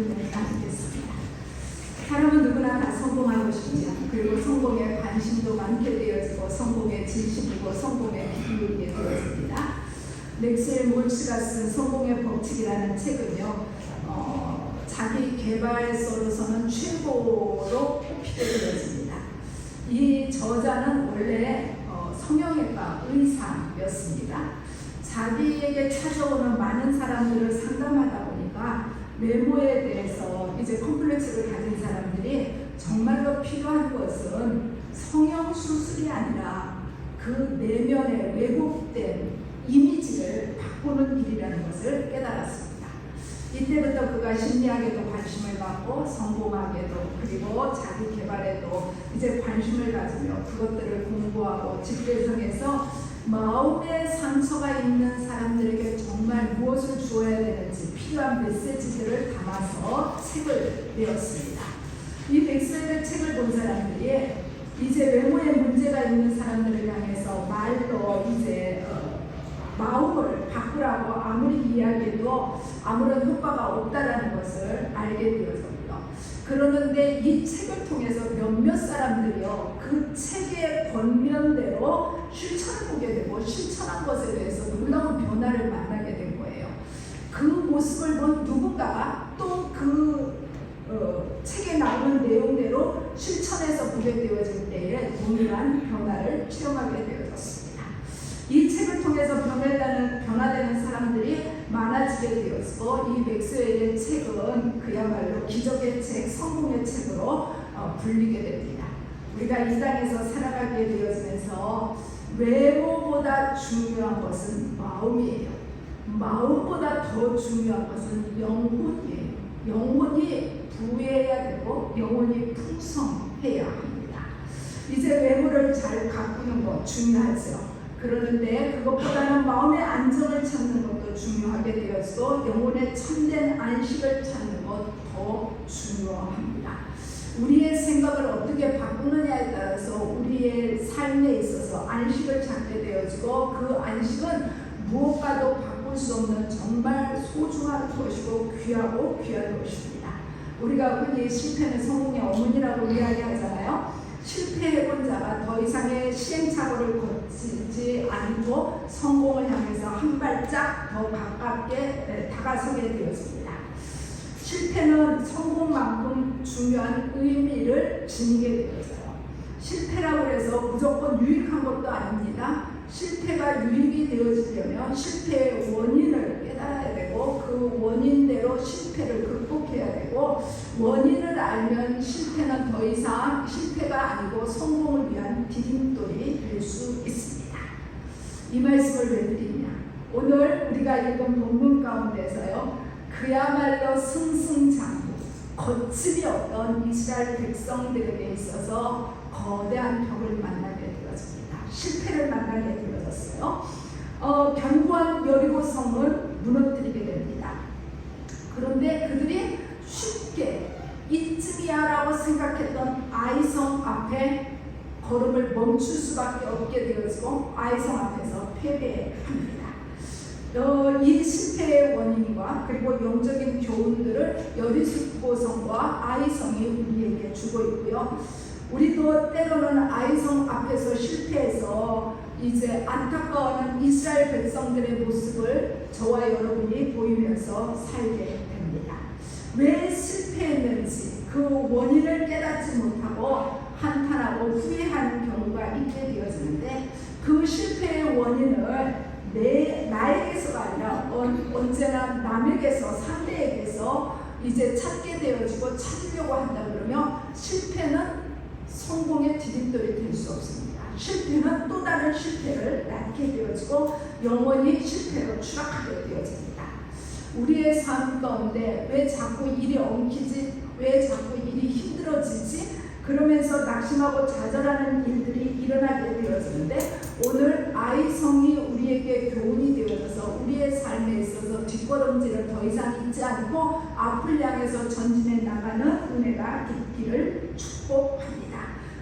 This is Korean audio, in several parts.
은혜를 나누겠습니다. 사람은 누구나 다 성공하고 싶지요. 그리고 성공에 관심도 많게 되어지고 성공에 진심이고 성공에 기울게 되어집니다. 맥스웰 몰츠가 쓴 성공의 법칙이라는 책은요, 자기 개발서로서는 최고로 꼽히게 되어집니다. 이 저자는 원래 성형외과 의사였습니다. 자기에게 찾아오는 많은 사람들을 상담하다 보니까 외모에 대해서 이제 컴플렉스를 가진 사람들이 정말로 필요한 것은 성형 수술이 아니라 그 내면의 왜곡된 이미지를 바꾸는 일이라는 것을 깨달았습니다. 이때부터 그가 심리학에도 관심을 갖고 성공학에도 그리고 자기 개발에도 이제 관심을 가지며 그것들을 공부하고 집대성해서 마음의 상처가 있는 사람들에게 정말 무엇을 주어야 되는지 필요한 메시지들을 담아서 책을 내었습니다. 이 맥스웰의 책을 본 사람들이 이제 외모에 문제가 있는 사람들을 향해서 말로 이제 마음을 바꾸라고 아무리 이야기해도 아무런 효과가 없다라는 것을 알게 되었습니다. 그러는데 이 책을 통해서 몇몇 사람들이요, 그 책의 권면대로 실천을 보게 되고 실천한 것에 대해서 놀라운 변화를 만나게 된 거예요. 그 모습을 본 누군가가 또 그 책에 나오는 내용대로 실천해서 보게 되어질 때에 동일한 변화를 체험하게 되어졌습니다. 이 책을 통해서 변화되는 사람들이 많아지게 되었고, 이 맥스웰의 책은 그야말로 기적의 책, 성공의 책으로 불리게 됩니다. 우리가 이 땅에서 살아가게 되어지면서 외모보다 중요한 것은 마음이에요. 마음보다 더 중요한 것은 영혼이에요. 영혼이 부해야 되고 영혼이 풍성해야 합니다. 이제 외모를 잘 가꾸는 것 중요하죠. 그러는데 그것보다는 마음의 안정을 찾는 것도 중요하게 되어서 영혼의 참된 안식을 찾는 것 더 중요합니다. 우리의 생각을 어떻게 바꾸느냐에 따라서 우리의 삶에 있어서 안식을 찾게 되어지고 그 안식은 무엇과도 바꿀 수 없는 정말 소중한 것이고 귀하고 귀한 것입니다. 우리가 흔히 실패는 성공의 어머니라고 이야기하잖아요. 실패해본 자가 더 이상의 시행착오를 거치지 않고 성공을 향해서 한 발짝 더 가깝게 다가서게 되었습니다. 실패는 성공만큼 중요한 의미를 지니게 되었어요. 실패라고 해서 무조건 유익한 것도 아닙니다. 실패가 유익이 되어지려면 실패의 원인을 깨달아야 되고 그 원인대로 실패를 극복해야 되고 원인을 알면 실패는 더 이상 실패가 아니고 성공을 위한 디딤돌이 될 수 있습니다. 이 말씀을 왜 드리냐? 오늘 우리가 읽은 본문 가운데서요, 그야말로 승승장구, 거침이 없던 이스라엘 백성들에게 있어서 거대한 벽을 만나게 되었습니다. 실패를 만나게 되어졌어요. 견고한 여리고성을 무너뜨리게 됩니다. 그런데 그들이 쉽게 이쯤이야 라고 생각했던 아이성 앞에 걸음을 멈출 수밖에 없게 되어지고 아이성 앞에서 패배합니다. 이 실패의 원인과 그리고 영적인 교훈들을 여리고성과 아이성이 우리에게 주고 있고요. 우리도 때로는 아이성 앞에서 실패해서 이제 안타까워하는 이스라엘 백성들의 모습을 저와 여러분이 보이면서 살게 됩니다. 왜 실패했는지 그 원인을 깨닫지 못하고 한탄하고 후회하는 경우가 있게 되어지는데 그 실패의 원인을 나에게서가 아니라 언제나 남에게서 상대에게서 이제 찾게 되어지고 찾으려고 한다 그러면 실패는 성공의 디딤돌이 될 수 없습니다. 실패는 또 다른 실패를 낳게 되어지고 영원히 실패로 추락하게 되어집니다. 우리의 삶 가운데 왜 자꾸 일이 엉키지? 왜 자꾸 일이 힘들어지지? 그러면서 낙심하고 좌절하는 일들이 일어나게 되어지는데 오늘 아이성이 우리에게 교훈이 되어져서 우리의 삶에 있어서 뒷걸음질을 더 이상 잊지 않고 앞을 향해서 전진해 나가는 은혜가 있기를 축복합니다.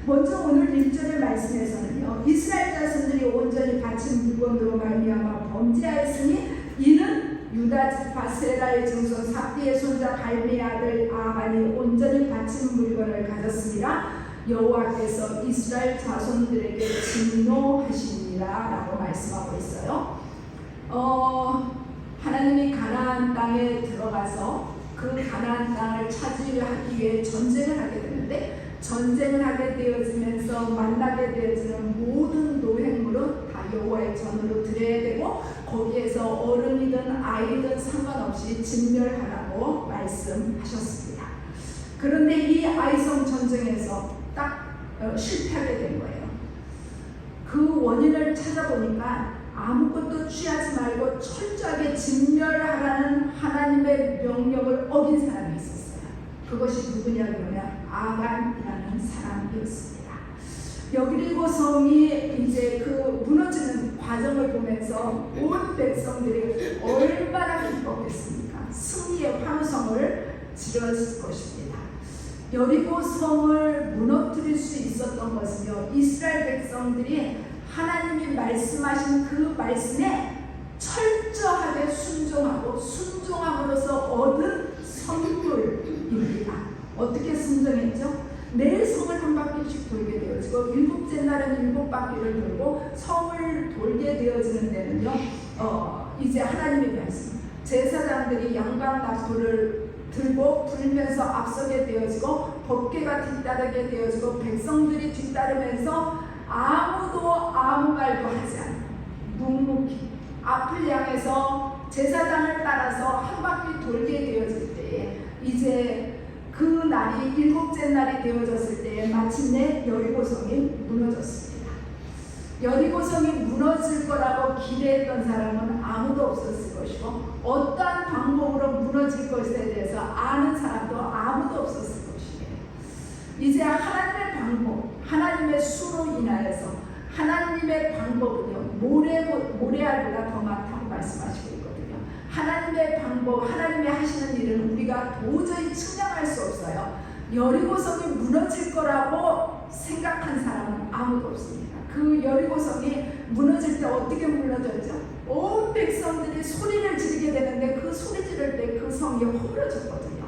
먼저 오늘 1절의 말씀에서는요, 이스라엘 자손들이 온전히 바친 물건으로 말미암아 범죄하였으니 이는 유다 지파 세라의 증손 삽디의 손자 갈미의 아들 아간이 온전히 바친 물건을 가졌습니다. 여호와께서 이스라엘 자손들에게 진노하시니라 라고 말씀하고 있어요. 하나님이 가나안 땅에 들어가서 그 가나안 땅을 차지하기 위해 전쟁을 하게 되는데, 전쟁을 하게 되어지면서 만나게 되어지는 모든 노획물은 다 여호와의 전으로 드려야 되고, 거기에서 어른이든 아이든 상관없이 진멸하라고 말씀하셨습니다. 그런데 이 아이성 전쟁에서 딱 실패하게 된 거예요. 그 원인을 찾아보니까 아무것도 취하지 말고 철저하게 진멸하라는 하나님의 명령을 어긴 사람이 있었어요. 그것이 누구냐 그러면 아간이라는 사람이었습니다. 여리고 성이 이제 그 무너지는 과정을 보면서 온 백성들이 얼마나 기뻤겠습니까? 승리의 환호성을 지르었을 것입니다. 여리고 성을 무너뜨릴 수 있었던 것은요, 이스라엘 백성들이 하나님이 말씀하신 그 말씀에 철저하게 순종하고 순종함으로써 얻은 선물입니다. 어떻게 순종했죠? 매일 성을 한 바퀴씩 돌게 되어지고, 일곱째 날은 7바퀴를 돌고, 성을 돌게 되어지는 데는요, 이제 하나님의 말씀, 제사장들이 양각 나팔을 들고 불면서 앞서게 되어지고, 법궤가 뒤따르게 되어지고, 백성들이 뒤따르면서 아무도 아무 말도 하지 않고 묵묵히 앞을 향해서 제사장을 따라서 한 바퀴 돌게 되어질 때에, 이제 그 날이 7째 날이 되어졌을 때에 마침내 여리고성이 무너졌습니다. 여리고성이 무너질 거라고 기대했던 사람은 아무도 없었을 것이고, 어떠한 방법으로 무너질 것에 대해서 아는 사람도 아무도 없었을 것이에요. 이제 하나님의 방법, 하나님의 수로 인하여서 하나님의 방법은요, 모래알보다 더 많다고 말씀하시고 있거든요. 하나님의 방법, 하나님이 하시는 일은 우리가 도저히 측량할 수 없어요. 여리고성이 무너질 거라고 생각한 사람은 아무도 없습니다. 그 여리고성이 무너질 때 어떻게 무너졌죠? 온 백성들이 소리를 지르게 되는데, 그 소리 지를 때 그 성이 허물어졌거든요.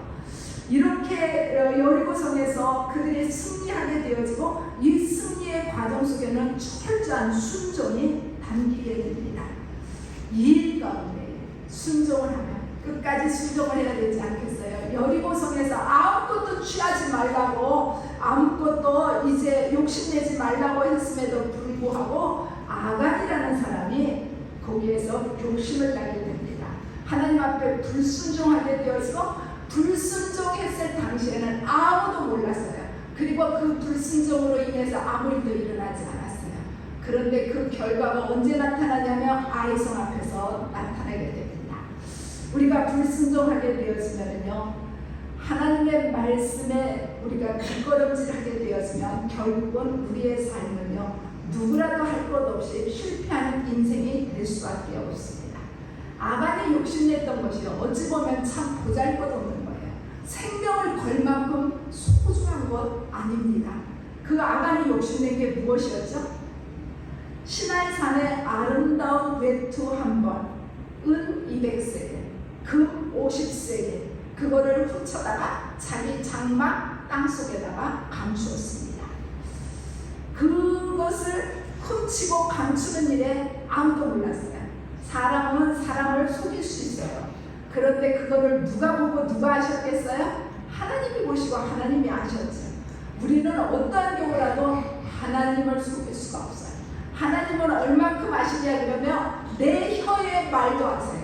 이렇게 여리고성에서 그들이 승리하게 되어지고, 이 승리의 과정 속에는 철저한 순종이 담기게 됩니다. 이 일 가운데 순종을 하면 끝까지 순종을 해야 되지 않겠어요? 여리고성에서 아무것도 취하지 말라고, 아무것도 이제 욕심내지 말라고 했음에도 불구하고 아간이라는 사람이 거기에서 욕심을 나게 됩니다. 하나님 앞에 불순종하게 되어서, 불순종했을 당시에는 아무도 몰랐어요. 그리고 그 불순종으로 인해서 아무 일도 일어나지 않았어요. 그런데 그 결과가 언제 나타나냐면 아이성 앞에서 나타나게 됩니다. 우리가 불순종하게 되어지면요, 하나님의 말씀에 우리가 뒷걸음질하게 되어지면 결국은 우리의 삶은요, 누구라도 할 것 없이 실패하는 인생이 될 수밖에 없습니다. 아간이 욕심냈던 것이요, 어찌 보면 참 보잘것없는 거예요. 생명을 걸 만큼 소중한 것 아닙니다. 그 아간이 욕심낸 게 무엇이었죠? 시나이산의 아름다운 외투 한 번, 은 200세겔, 금 50세겔, 그거를 훔쳐다가 자기 장막 땅속에다가 감추었습니다. 그것을 훔치고 감추는 일에 아무도 몰랐어요. 사람은 사람을 속일 수 있어요. 그런데 그거를 누가 보고 누가 하셨겠어요? 하나님이 보시고 하나님이 아셨죠. 우리는 어떠한 경우라도 하나님을 속일 수가 없어요. 하나님은 얼만큼 아시냐 그러면 내 혀의 말도 아세요.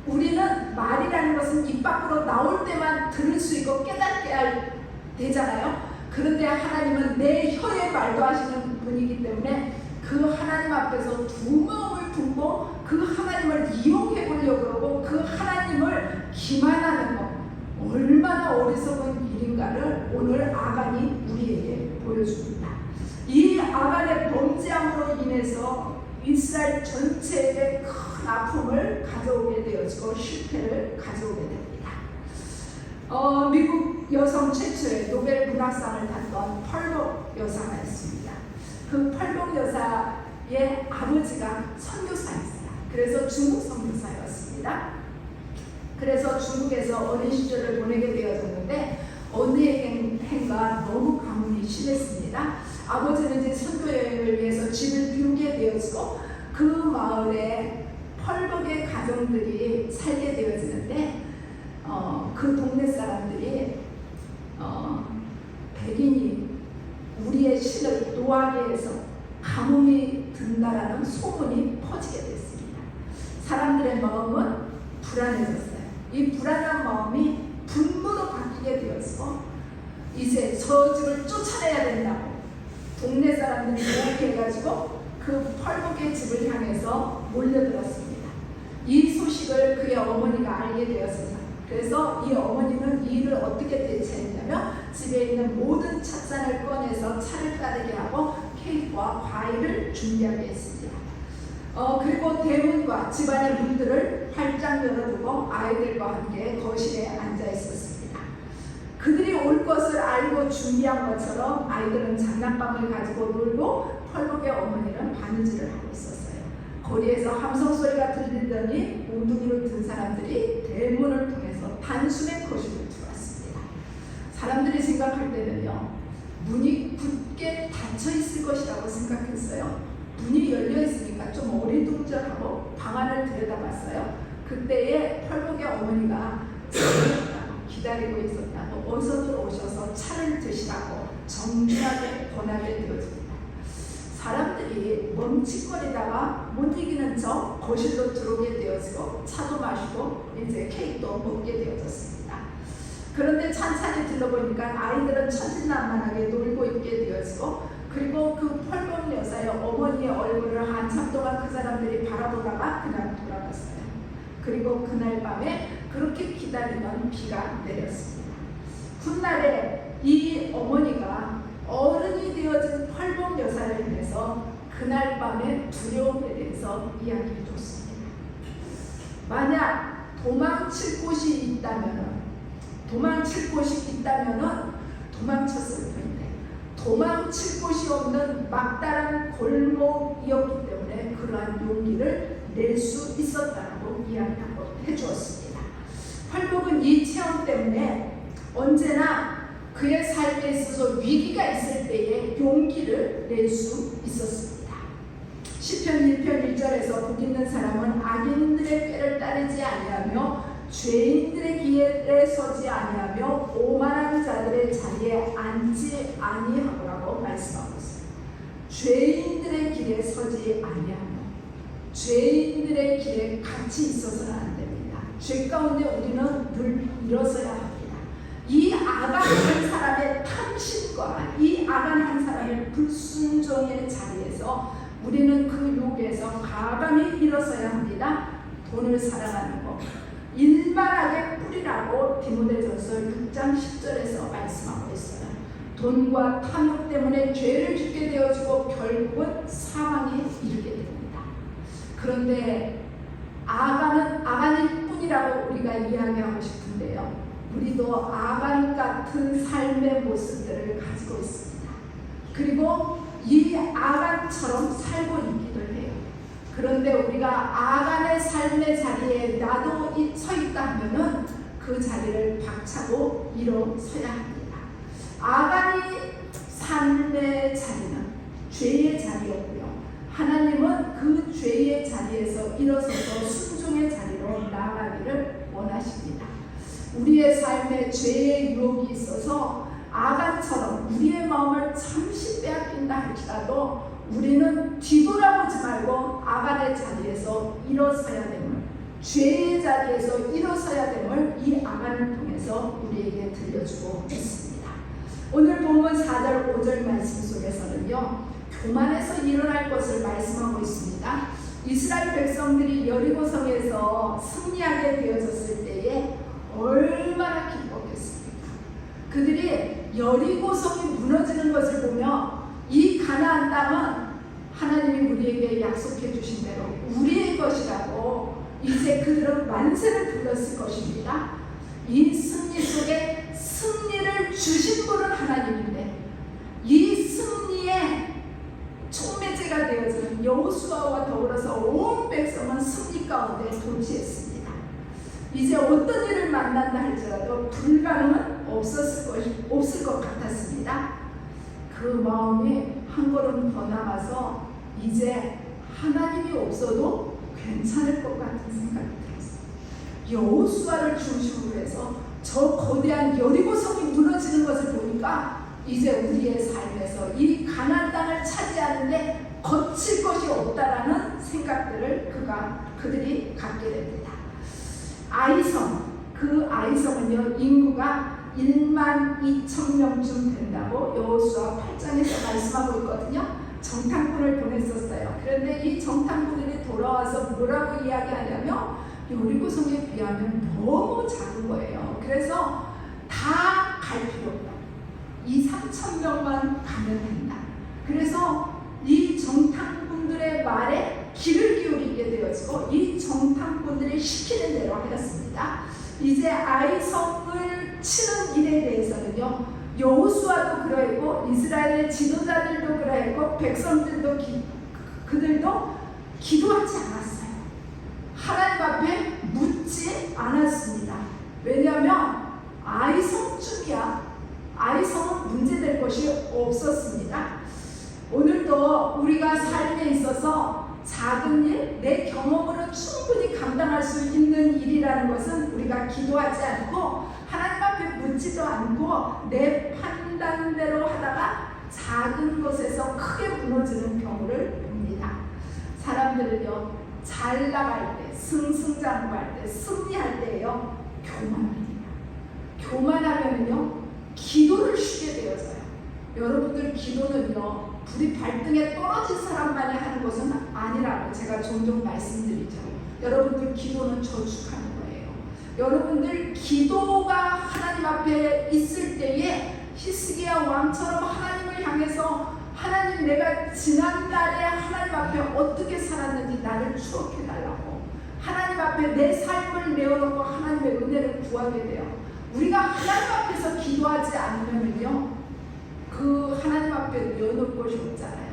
우리는 말이라는 것은 입 밖으로 나올 때만 들을 수 있고 깨닫게 되잖아요. 그런데 하나님은 내 혀의 말도 하시는 분이기 때문에 그 하나님 앞에서 두 마음을 품고 그 하나님을 이용해 보려고 그러고, 그 하나님을 기만하는 것, 얼마나 어리석은 일인가를 오늘 아간이 우리에게 보여줍니다. 이 아간의 범죄함으로 인해서 이스라엘 전체에게 큰 아픔을 가져오게 되어지고 실패를 가져오게 됩니다. 미국 여성 최초의 노벨 문학상을 탔던 펄록 여사가 있습니다. 그 펄록 여사의 아버지가 선교사였어요. 그래서 중국 선교사였습니다. 그래서 중국에서 어린 시절을 보내게 되어졌는데 어느 해인가 너무 가뭄이 심했습니다. 아버지는 이제 선교 여행을 위해서 집을 비우게 되어지고 그 마을에 펄벅의 가정들이 살게 되어지는데 그 동네 사람들이 백인이 우리의 신을 노하게 해서 가뭄이 든다라는 소문이 퍼지게 됐습니다. 사람들의 마음은 불안해졌어요. 이 불안한 마음이 분노로 바뀌게 되어서 이제 저 집을 쫓아내야 된다고 동네 사람들이 모욕해가지고 그 펄벅의 집을 향해서 몰려들었습니다. 이 소식을 그의 어머니가 알게 되었습니다. 그래서 이 어머니는 이 일을 어떻게 대처했냐면 집에 있는 모든 찻잔을 꺼내서 차를 따르게 하고 케이크와 과일을 준비하게 했습니다. 그리고 대문과 집안의 문들을 활짝 열어두고 아이들과 함께 거실에 앉아 있었습니다. 그들이 올 것을 알고 준비한 것처럼 아이들은 장난감을 가지고 놀고 펄벅의 어머니는 바느질을 하고 있었어요. 거리에서 함성 소리가 들리더니 몽둥이로 든 사람들이 대문을 통해서 단숨에 거실로 들어왔습니다. 사람들이 생각할 때는요, 문이 굳게 닫혀 있을 것이라고 생각했어요. 문이 열려 있으니까 좀 어리둥절하고 방 안을 들여다봤어요. 그때에 펄벅의 어머니가 기다리고 있었다고 어서 들어오셔서 차를 드시라고 정중하게 권하게 되어집니다. 사람들이 멈칫거리다가 못 이기는 척 거실로 들어오게 되어지고 차도 마시고 이제 케이크도 먹게 되어졌습니다. 그런데 찬찬히 들러보니까 아이들은 천진난만하게 놀고 있게 되어지고 그리고 그 펄벅 여사의 어머니의 얼굴을 한참 동안 그 사람들이 바라보다가 그냥 돌아갔어요. 그리고 그날 밤에 그렇게 기다리던 비가 내렸습니다. 훗날에 이 어머니가 어른이 되어진 펄벅 여사를 인해서 그날 밤의 두려움에 대해서 이야기해 줬습니다. 만약 도망칠 곳이 있다면은 도망쳤을 텐데 도망칠 곳이 없는 막다른 골목이었기 때문에 그러한 용기를 낼 수 있었다고 이야기하고 해주었습니다. 펄벅은 이 체험 때문에 언제나 그의 삶에 있어서 위기가 있을 때에 용기를 낼 수 있었습니다. 시편 1편 1절에서 복 있는 사람은 악인들의 꾀를 따르지 아니하며 죄인들의 길에 서지 아니하며 오만한 자들의 자리에 앉지 아니하고라고 말씀하고 있습니다. 죄인들의 길에 서지 아니하며 죄인들의 길에 같이 있어서는 안 됩니다. 죄 가운데 우리는 늘 일어서야 합니다. 이 악한 한 사람의 탐심과 이 악한 한 사람의 불순종의 자리에서 우리는 그 욕에서 과감히 일어서야 합니다. 돈을 사랑하는 것 일만하게 뿌리라고 디모데전서 6장 10절에서 말씀하고 있어요. 돈과 탐욕 때문에 죄를 짓게 되어지고 결국은 사망에 이르게 됩니다. 그런데 아간일 뿐이라고 우리가 이야기하고 싶은데요. 우리도 아간 같은 삶의 모습들을 가지고 있습니다. 그리고 이 아간처럼 살고 있기도 해요. 그런데 우리가 아간의 삶의 자리에 나도 서 있다 하면은 그 자리를 박차고 일어서야 합니다. 아간이 삶의 자리는 죄의 자리였고요. 하나님은 그 죄의 자리에서 일어서서 순종의 자리로 나아가기를 원하십니다. 우리의 삶에 죄의 유혹이 있어서 아간처럼 우리의 마음을 잠시 빼앗긴다 할지라도 우리는 뒤돌아보지 말고 아간의 자리에서 일어서야 됨을, 죄의 자리에서 일어서야 됨을 이 아간을 통해서 우리에게 들려주고 있습니다. 오늘 본문 4절 5절 말씀 속에서는요, 교만에서 일어날 것을 말씀하고 있습니다. 이스라엘 백성들이 여리고성에서 승리하게 되어졌을 때에 얼마나 기뻤겠습니까? 그들이 여리고성이 무너지는 것을 보며 이 가나안 땅은 하나님이 우리에게 약속해 주신 대로 우리의 것이라고 이제 그들은 만세를 불렀을 것입니다. 이 승리 속에 승리를 주신 분은 하나님인데 이 승리의 촉매제가 되어지는 여호수아와 더불어서 온 백성은 승리 가운데 동치했습니다. 이제 어떤 일을 만난다 할지라도 불가능은 없을 것 같았습니다. 그 마음이 한 걸음 더 나가서 이제 하나님이 없어도 괜찮을 것 같은 생각이 들었어요. 여호수아를 중심으로 해서 저 거대한 여리고성이 무너지는 것을 보니까 이제 우리의 삶에서 이 가나안 땅을 차지하는데 거칠 것이 없다라는 생각들을 그들이 갖게 됩니다. 아이성, 그 아이성은요 인구가 12,000명쯤 된다고 여호수아 8장에서 말씀하고 있거든요. 정탐꾼을 보냈었어요. 그런데 이 정탐꾼들이 돌아와서 뭐라고 이야기하냐면 여리고성에 비하면 너무 작은 거예요. 그래서 다 갈 필요 없다. 2,000~3,000명만 가면 된다. 그래서 이 정탐꾼들의 말에 귀를 기울이게 되어지고 이 정탐꾼들이 시키는 대로 하였습니다. 이제 아이성을 치는 일에 대해서는요 여호수아도 그러했고 이스라엘의 지도자들도 그러했고 백성들도 그들도 기도하지 않았어요. 하나님 앞에 묻지 않았습니다. 왜냐하면 아이성쯤이야 아이성은 문제될 것이 없었습니다. 오늘도 우리가 삶에 있어서 작은 일, 내 경험으로 충분히 감당할 수 있는 일이라는 것은 우리가 기도하지 않고 하나님 앞에 묻지도 않고 내 판단대로 하다가 작은 것에서 크게 무너지는 경우를 봅니다. 사람들은요 잘 나갈 때, 승승장구할 때, 승리할 때예요 교만합니다. 교만하면은요 기도를 쉬게 되어져요. 여러분들 기도는요 불이 발등에 떨어진 사람만이 하는 것은 아니라고 제가 종종 말씀드리죠. 여러분들 기도는 저축하는 거예요. 여러분들 기도가 하나님 앞에 있을 때에 히스기야 왕처럼 하나님을 향해서 하나님 내가 지난달에 하나님 앞에 어떻게 살았는지 나를 추억해달라고 하나님 앞에 내 삶을 내어놓고 하나님의 은혜를 구하게 돼요. 우리가 하나님 앞에서 기도하지 않으면요 그 하나님 앞에 내어놓을 것이 없잖아요.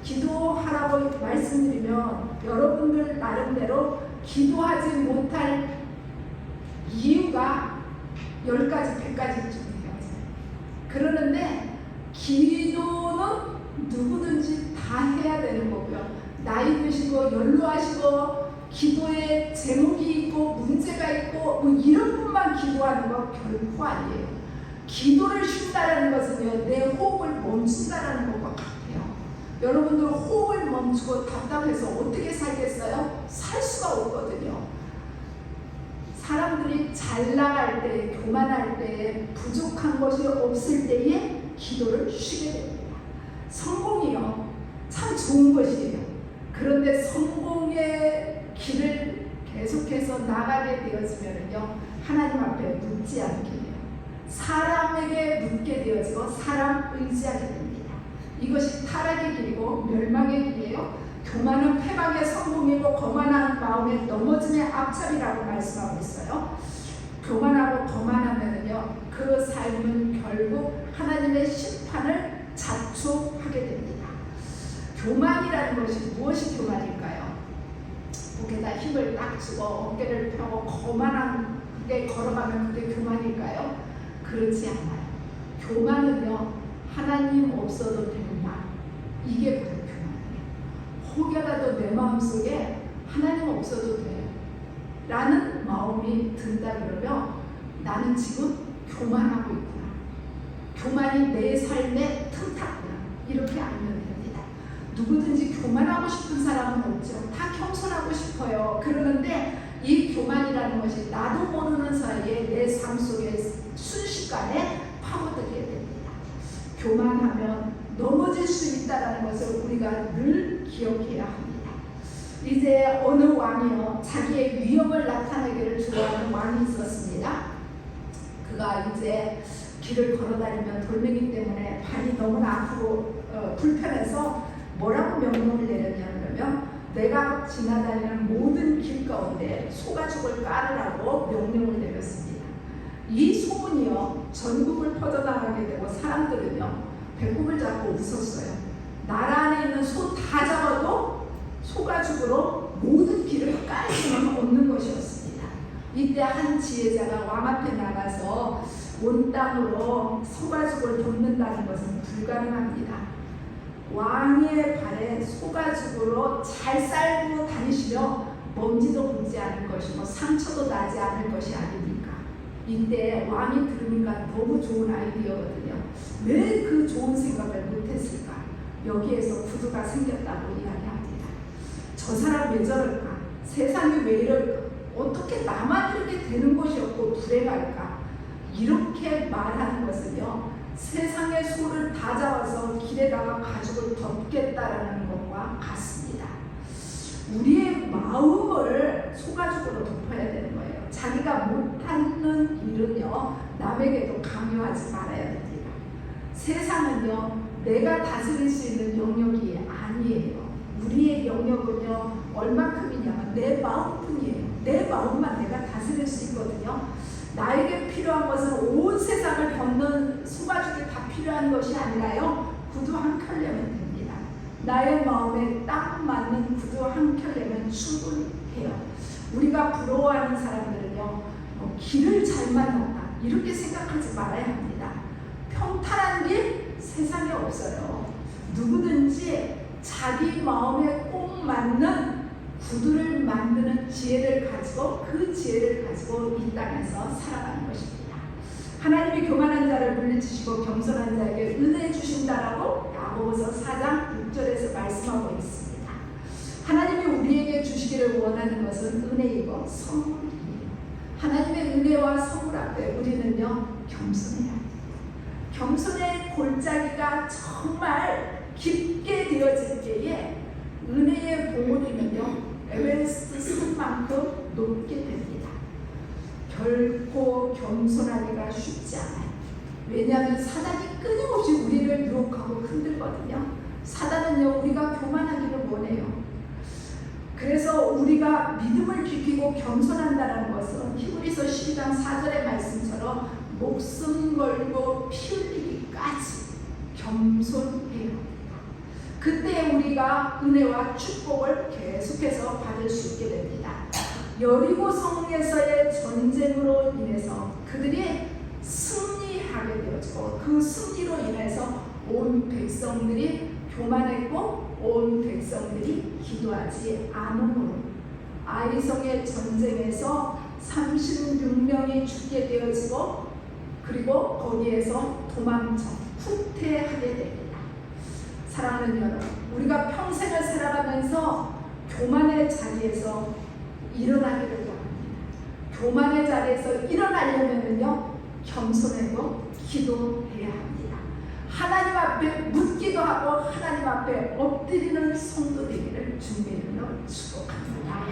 기도하라고 말씀드리면 여러분들 나름대로 기도하지 못할 이유가 10가지, 100가지쯤이에요. 그러는데 기도는 누구든지 다 해야 되는 거고요. 나이 드시고 연로하시고 기도에 제목이 있고 문제가 있고 뭐 이런 분만 기도하는 거 결코 아니에요. 기도를 쉰다는 것은요 내 호흡을 멈춘다는 것과 같아요. 여러분들 호흡을 멈추고 답답해서 어떻게 살겠어요? 살 수가 없거든요. 사람들이 잘 나갈 때, 교만할 때, 부족한 것이 없을 때에 기도를 쉬게 됩니다. 성공이요 참 좋은 것이에요. 그런데 성공의 길을 계속해서 나가게 되어지면요 하나님 앞에 묻지 않게 돼요. 사람에게 묻게 되어지고 사람 의지하게 됩니다. 이것이 타락의 길이고 멸망의 길이에요. 교만은 패망의 성공이고 거만한 마음의 넘어짐의 앞잡이라고 말씀하고 있어요. 교만하고 거만하면은요 그 삶은 결국 하나님의 심판을 자초하게 됩니다. 교만이라는 것이 무엇이 교만일까요? 목에다 힘을 딱 주고 어깨를 펴고 거만하게 걸어가면 그게 교만일까요? 그렇지 않아요. 교만은요 하나님 없어도 된다. 이게 바로 교만이에요. 혹여라도 내 마음속에 하나님 없어도 돼요 라는 마음이 든다 그러면 나는 지금 교만하고 있구나. 교만이 내 삶의 틈탔구나. 이렇게 알면 됩니다. 누구든지 교만하고 싶은 사람은 없죠. 다 겸손하고 싶어요. 그러는데 이 교만이라는 것이 나도 모르는 사이에 내 삶 속에 순식간에 파고들게 됩니다. 교만하면 넘어질 수 있다는 것을 우리가 늘 기억해야 합니다. 이제 어느 왕이요 자기의 위엄을 나타내기를 좋아하는 왕이 있었습니다. 그가 이제 길을 걸어다니면 돌멩이 때문에 발이 너무나 아프고 불편해서 뭐라고 명령을 내렸냐면 내가 지나다니는 모든 길 가운데 소가죽을 깔으라고 명령을 내렸습니다. 이 소문이요 전국을 퍼져나가게 되고 사람들은요 배꼽을 잡고 웃었어요. 나라 안에 있는 소 다 잡아도 소가죽으로 모든 길을 깔 수는 없는 것이었습니다. 이때 한 지혜자가 왕 앞에 나가서 온 땅으로 소가죽을 덮는다는 것은 불가능합니다. 왕의 발에 소가죽으로 잘 쌀고 다니시려 먼지도 묻지 않을 것이고 상처도 나지 않을 것이 아닙니까? 이때 왕이 들으니까 너무 좋은 아이디어거든요. 왜 그 좋은 생각을 못했을까? 여기에서 구두가 생겼다고 이야기합니다. 저 사람 왜 저럴까? 세상이 왜 이럴까? 어떻게 나만 이렇게 되는 것이 없고 불행할까? 이렇게 말하는 것은요, 세상의 소를 다 잡아서 길에다가 가죽을 덮겠다라는 것과 같습니다. 우리의 마음을 소가죽으로 덮어야 되는 거예요. 자기가 못하는 일은요, 남에게도 강요하지 말아야 됩니다. 세상은요, 내가 다스릴 수 있는 영역이 아니에요. 우리의 영역은요, 얼마큼이냐면 내 마음뿐이에요. 내 마음만 내가 다스릴 수 있거든요. 나에게 필요한 것은 온 세상을 덮는 소가죽이 다 필요한 것이 아니라요, 구두 한 켤레면 됩니다. 나의 마음에 딱 맞는 구두 한 켤레면 충분해요. 우리가 부러워하는 사람들은요, 길을 잘 만났다 이렇게 생각하지 말아야 합니다. 평탄한 길 세상에 없어요. 누구든지 자기 마음에 꼭 맞는 구두를 만드는 지혜를 가지고 그 지혜를 가지고 이 땅에서 살아가는 것입니다. 하나님이 교만한 자를 물리치시고 겸손한 자에게 은혜 주신다라고 야고보서 4장 6절에서 말씀하고 있습니다. 하나님이 우리에게 주시기를 원하는 것은 은혜이고 선물이에요. 하나님의 은혜와 선물 앞에 우리는요, 겸손해야 돼요. 겸손의 골짜기가 정말 깊게 되어질 때에 은혜의 봉우리는요, 에베레스트 산만큼 높게 됩니다. 결코 겸손하기가 쉽지 않아요. 왜냐하면 사단이 끊임없이 우리를 유혹하고 흔들거든요. 사단은요, 우리가 교만하기를 원해요. 그래서 우리가 믿음을 지키고 겸손한다는 것은 히브리서 12장 4절의 말씀처럼 목숨 걸고 피 흘리기까지 겸손해야 합니다. 그때 우리가 은혜와 축복을 계속해서 받을 수 있게 됩니다. 여리고 성에서의 전쟁으로 인해서 그들이 승리하게 되어지고 그 승리로 인해서 온 백성들이 교만했고 온 백성들이 기도하지 않음으로 아이성의 전쟁에서 36명이 죽게 되어지고 그리고 거기에서 도망쳐 후퇴하게 됩니다. 사랑하는 여러분, 우리가 평생을 살아가면서 교만의 자리에서 일어나기를 원합니다. 교만의 자리에서 일어나려면요, 겸손하고 기도해야 합니다. 하나님 앞에 묻기도 하고 하나님 앞에 엎드리는 성도 되기를 주님으로 축복합니다.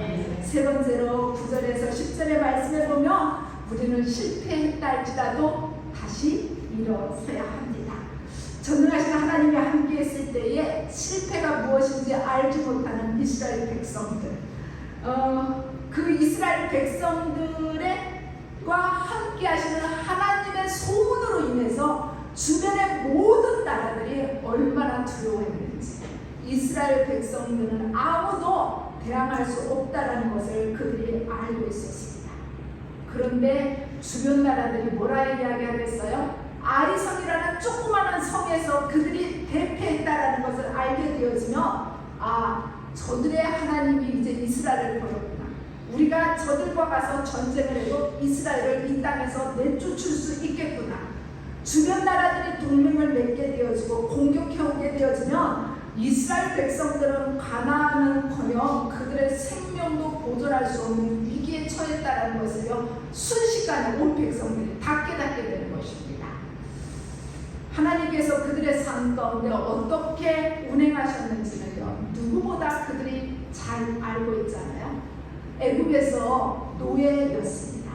세 번째로 9절에서 10절의 말씀에 보면 우리는 실패했다 할지라도 다시 일어서야 합니다. 전능하신 하나님이 함께 했을 때에 실패가 무엇인지 알지 못하는 이스라엘 백성들, 그 이스라엘 백성들과 함께 하시는 하나님의 소문으로 인해서 주변의 모든 나라들이 얼마나 두려워했는지 이스라엘 백성들은 아무도 대항할 수 없다라는 것을 그들이 알고 있었습니다. 그런데 주변 나라들이 뭐라 이야기하겠어요? 아이성이라는 조그마한 성에서 그들이 대패했다라는 것을 알게 되어지면 저들의 하나님이 이제 이스라엘을 버렸구나. 우리가 저들과 가서 전쟁을 해도 이스라엘을 이 땅에서 내쫓을 수 있겠구나. 주변 나라들이 동맹을 맺게 되어지고 공격해오게 되어지면 이스라엘 백성들은 가나안은커녕 그들의 생명도 보존할 수 없는 위기에 처했다는 것을요, 순식간에 온 백성들이 다 깨닫게 되는 것입니다. 하나님께서 그들의 삶 가운데 어떻게 운행하셨는지는요, 누구보다 그들이 잘 알고 있잖아요. 애굽에서 노예였습니다.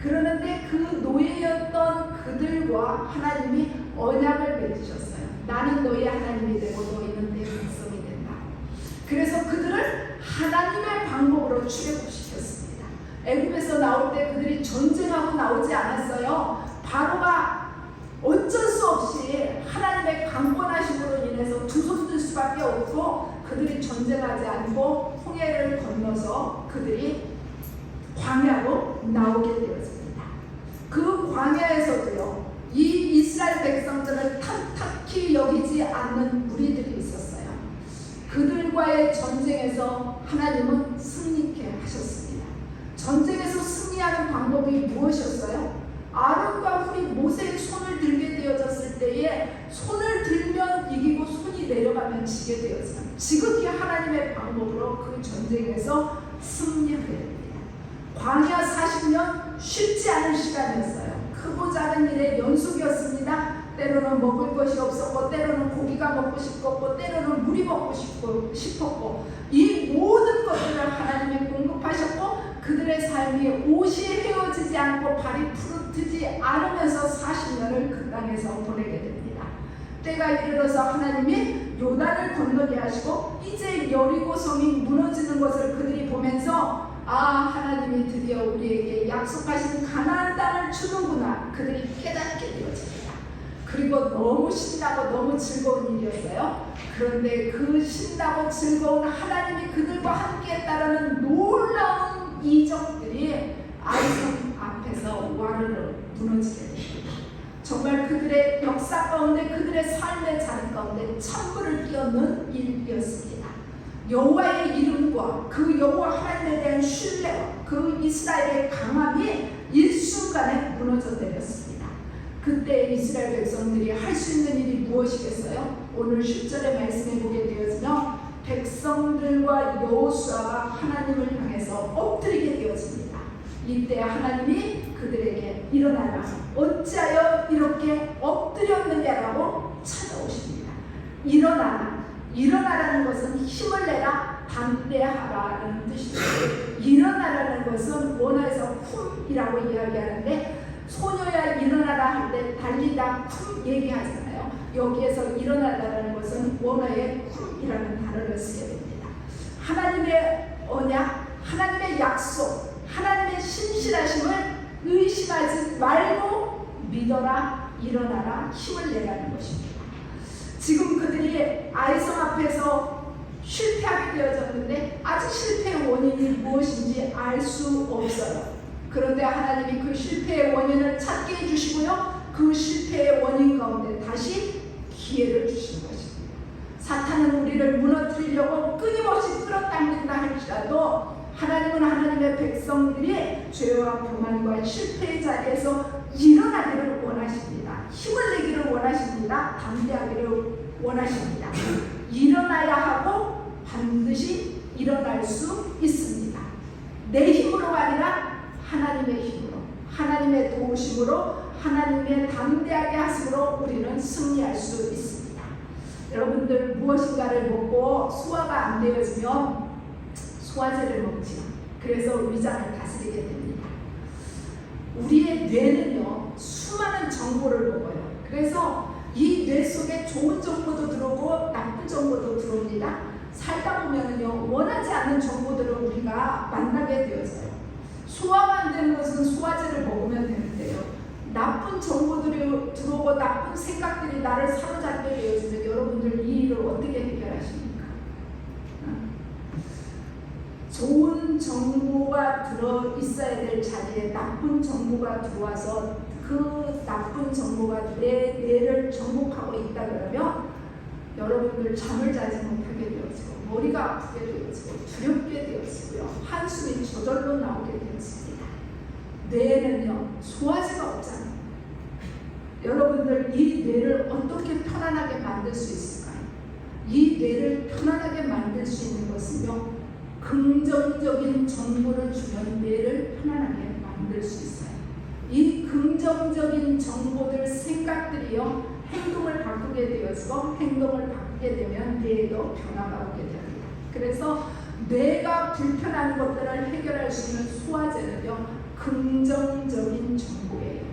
그러는데 그 노예였던 그들과 하나님이 언약을 맺으셨어요. 나는 너의 하나님이 되고 너희는 내 백성이 된다. 그래서 그들을 하나님의 방법으로 출애굽시켰습니다. 애굽에서 나올 때 그들이 전쟁하고 나오지 않았어요. 바로가 어쩔 수 없이 하나님의 강권하심으로 인해서 두 손 들 수밖에 없고 그들이 전쟁하지 않고 홍해를 건너서 그들이 광야로 나오게 되었습니다. 그 광야에서도요, 이 이스라엘 백성들을 탐탁히 여기지 않는 무리들이 있었어요. 그들과의 전쟁에서 하나님은 승리케 하셨습니다. 전쟁에서 승리하는 방법이 무엇이었어요? 아론과 훌이 모세의 손을 들게 되어졌을 때에 손을 들면 이기고 손이 내려가면 지게 되었지만 지극히 하나님의 방법으로 그 전쟁에서 승리하게 됩니다. 광야 40년 쉽지 않은 시간이었어요. 크고 작은 일의 연속이었습니다. 때로는 먹을 것이 없었고, 때로는 고기가 먹고 싶었고, 때로는 물이 먹고 싶었고, 이 모든 것들을 하나님이 공급하셨고, 그들의 삶이 옷이 헤어지지 않고 발이 부르트지 않으면서 40년을 그 땅에서 보내게 됩니다. 때가 이르러서 하나님이 요단을 건너게 하시고 이제 여리고 성이 무너지는 것을 그들이 보면서 하나님이 드디어 우리에게 약속하신 가나안 땅을 주는구나, 그들이 깨닫게 되어집니다. 그리고 너무 신나고 너무 즐거운 일이었어요. 그런데 그 신나고 즐거운 하나님이 그들과 함께 했다라는 놀라운 이적들이 아이성 앞에서 와르르 무너지게 됩니다. 정말 그들의 역사 가운데, 그들의 삶의 자리 가운데 찬물을 끼얹는 일이었습니다. 여호와의 이름과 그 여호와 하나님에 대한 신뢰와 그 이스라엘의 강함이 일순간에 무너져 내렸습니다. 그때 이스라엘 백성들이 할 수 있는 일이 무엇이겠어요? 오늘 10절의 말씀에 보게 되어지며 백성들과 여호수아가 하나님을 향해서 엎드리게 되어집니다. 이때 하나님이 그들에게 일어나라, 어찌하여 이렇게 엎드렸느냐라고 찾아오십니다. 일어나라는 것은 힘을 내라, 담대하라는 뜻이죠. 일어나라는 것은 원어에서 쿰이라고 이야기하는데, 소녀야 일어나라 할 때 달리다 쿰 얘기하잖아요. 여기에서 일어나라는 것은 원어의 쿰이라는 단어를 쓰게 됩니다. 하나님의 언약, 하나님의 약속, 하나님의 신실하심을 의심하지 말고 믿어라, 일어나라, 힘을 내라는 것입니다. 지금 그들이 아이성 앞에서 실패하게 되어졌는데 아직 실패의 원인이 무엇인지 알 수 없어요. 그런데 하나님이 그 실패의 원인을 찾게 해주시고요, 그 실패의 원인 가운데 다시 기회를 주시는 것입니다. 사탄은 우리를 무너뜨리려고 끊임없이 끌어당긴다 할지라도 하나님은 하나님의 백성들이 죄와 교만과 실패의 자리에서 일어나기를 원하십니다. 힘을 내기를 원하십니다. 담대하기를 원하십니다. 일어나야 하고 반드시 일어날 수 있습니다. 내 힘으로가 아니라 하나님의 힘으로, 하나님의 도우심으로, 하나님의 담대하게 하심으로 우리는 승리할 수 있습니다. 여러분들 무엇인가를 먹고 소화가 안 되어지면 소화제를 먹지요. 그래서 위장을 다스리게 됩니다. 우리의 뇌는요, 수많은 정보를 먹어요. 그래서 이 뇌 속에 좋은 정보도 들어오고 나쁜 정보도 들어옵니다. 살다 보면은요, 원하지 않는 정보들을 우리가 만나게 되어져요. 소화가 안 되는 것은 소화제를 먹으면 되는데요, 나쁜 정보들이 들어오고 나쁜 생각들이 나를 사로잡게 되어지면 여러분들 이 일을 어떻게 해결하십니까? 좋은 정보가 들어 있어야 될 자리에 나쁜 정보가 들어와서 그 나쁜 정보가 내 뇌를 정복하고 있다 그러면 여러분들 잠을 자지 못하게 되어지고 머리가 아프게 되어지고 두렵게 되어지고요, 한숨이 저절로 나오게 되었습니다. 뇌에는요, 소화제가 없잖아요. 여러분들 이 뇌를 어떻게 편안하게 만들 수 있을까요? 이 뇌를 편안하게 만들 수 있는 것은요, 긍정적인 정보를 주면 뇌를 편안하게 만들 수 있어요. 이 긍정적인 정보들, 생각들이요, 행동을 바꾸게 되어지고 행동을 바꾸게 되면 뇌에도 변화가 오게 됩니다. 그래서 뇌가 불편한 것들을 해결할 수 있는 소화제는요, 긍정적인 정보예요.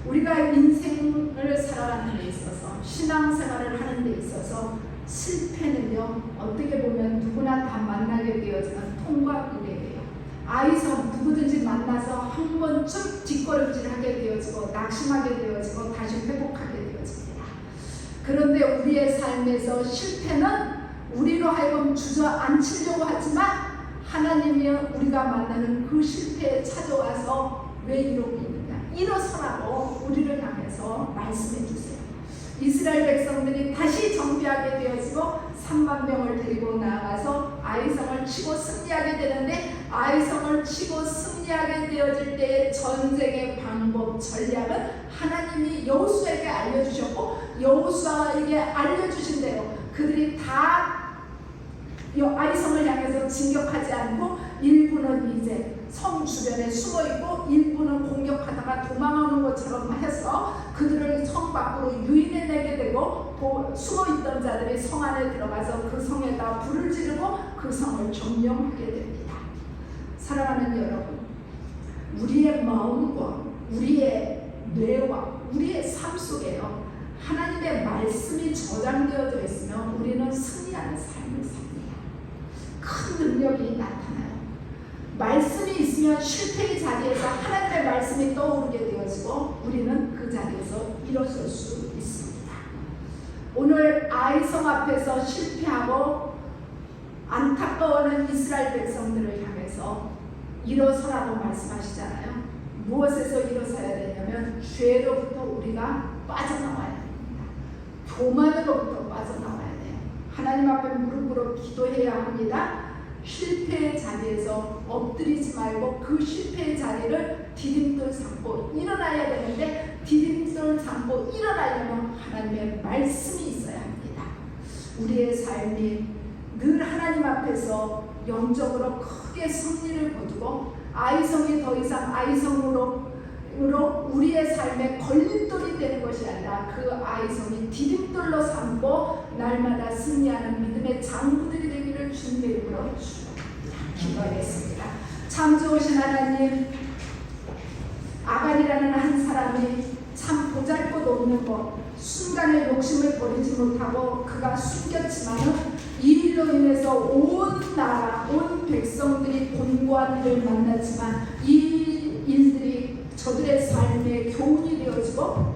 우리가 인생을 살아가는 데 있어서, 신앙생활을 하는 데 있어서 실패는요, 어떻게 보면 누구나 다 만나게 되어지는 통과 의례예요. 아이성 누구든지 만나서 한 번쯤 뒷걸음질하게 되어지고 낙심하게 되어지고 다시 회복하게 되어집니다. 그런데 우리의 삶에서 실패는 우리로 하여금 주저앉히려고 하지만 하나님이 우리가 만나는 그 실패에 찾아와서 왜 이러고 있느냐, 일어서라고 우리를 향해서 말씀해 주세요. 이스라엘 백성들이 다시 정비하게 되어지고 3만 명을 데리고 나가서 아이성을 치고 승리하게 되는데, 아이성을 치고 승리하게 되어질 때의 전쟁의 방법 전략은 하나님이 여호수아에게 알려주셨고, 여호수아에게 알려주신 대로 그들이 다 아이성을 향해서 진격하지 않고 일부는 이제 성 주변에 숨어있고 일부는 공격하다가 도망하는 것처럼 해서 그들을 성 밖으로 유인해내게 되고, 숨어있던 자들이 성 안에 들어가서 그 성에다 불을 지르고 그 성을 점령하게 됩니다. 사랑하는 여러분, 우리의 마음과 우리의 뇌와 우리의 삶 속에요, 하나님의 말씀이 저장되어져 있으면 우리는 승리하는 삶을 삽니다. 큰 능력이 나타나요. 말씀이 있으면 실패의 자리에서 하나님의 말씀이 떠오르게 되어지고 우리는 그 자리에서 일어설 수 있습니다. 오늘 아이성 앞에서 실패하고 안타까워하는 이스라엘 백성들을 향해서 일어서라고 말씀하시잖아요. 무엇에서 일어서야 되냐면 죄로부터 우리가 빠져나와야 됩니다. 교만으로부터 빠져나와야 돼요. 하나님 앞에 무릎 꿇어 기도해야 합니다. 실패의 자리에서 엎드리지 말고 그 실패의 자리를 디딤돌 삼고 일어나야 되는데, 디딤돌 삼고 일어나려면 하나님의 말씀이 있어야 합니다. 우리의 삶이 늘 하나님 앞에서 영적으로 크게 승리를 거두고 아이성이 더 이상 아이성으로 우리의 삶에 걸림돌이 되는 것이 아니라 그 아이성이 디딤돌로 삼고 날마다 승리하는 믿음의 장부들이 되기를 주님의 이름으로 기도하겠습니다. 참 좋으신 하나님, 아간이라는 한 사람이 참 보잘것없는 것, 순간의 욕심을 버리지 못하고 그가 숨겼지만은 이 일로 인해서 온 나라, 온 백성들이 곤고한 일을 만났지만 이 일들이 저들의 삶에 교훈이 되어지고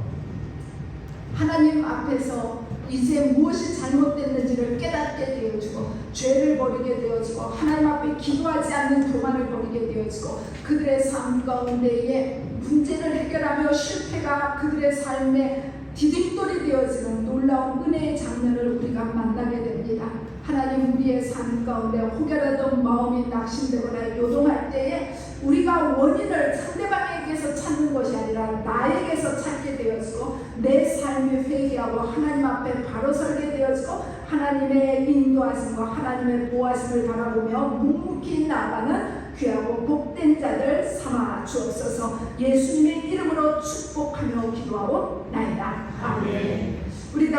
하나님 앞에서 이제 무엇이 잘못됐는지를 깨닫게 되어지고 죄를 버리게 되어지고 하나님 앞에 기도하지 않는 교만을 버리게 되어지고 그들의 삶 가운데에 문제를 해결하며 실패가 그들의 삶에 디딤돌이 되어지는 놀라운 은혜의 장면을 우리가 만나게 됩니다. 하나님, 우리의 삶 가운데 혹여라도 마음이 낙심되거나 요동할 때에 우리가 원인을 상대방에게서 찾는 것이 아니라 나에게서 찾게 되어지고 내 삶이 회개하고 하나님 앞에 바로 설게 되어지고 하나님의 인도하심과 하나님의 보호하심을 바라보며 묵묵히 나아가는 귀하고 복된 자들 삼아 주옵소서. 예수님의 이름으로 축복하며 기도하고 나이다. 아멘. 우리 다